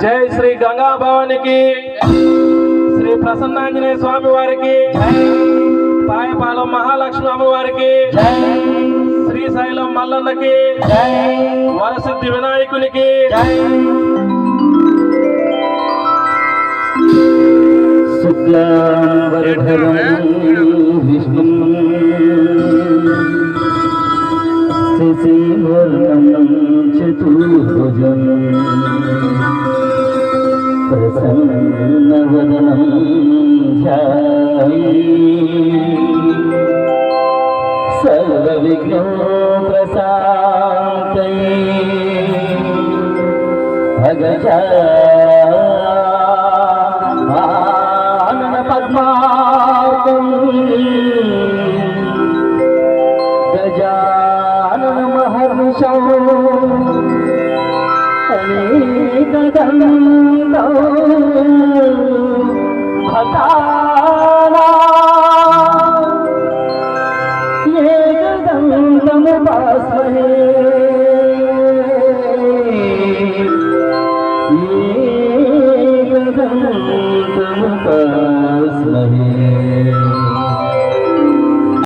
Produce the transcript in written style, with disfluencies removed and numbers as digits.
జై శ్రీ గంగా భవానికి, శ్రీ ప్రసన్నాంజనేయ స్వామి వారికి, పాయపాలెం మహాలక్ష్మి అమ్మవారికి, శ్రీశైలం మల్లన్నకి, వరసిద్ధి వినాయకునికి, శుక్లాంబరధరం విష్ణుం శశివర్ణం చతుర్భుజం ప్రసన్నవదనం ధ్యాయామి సర్వవిఘ్నోపశాంతయే అగజానన పద్మార్కం గజానన మహర్నిశం అనేకదంతం భక్తానాం ఏకదంతముపాస్మహే ఏకదంతముపాస్మహే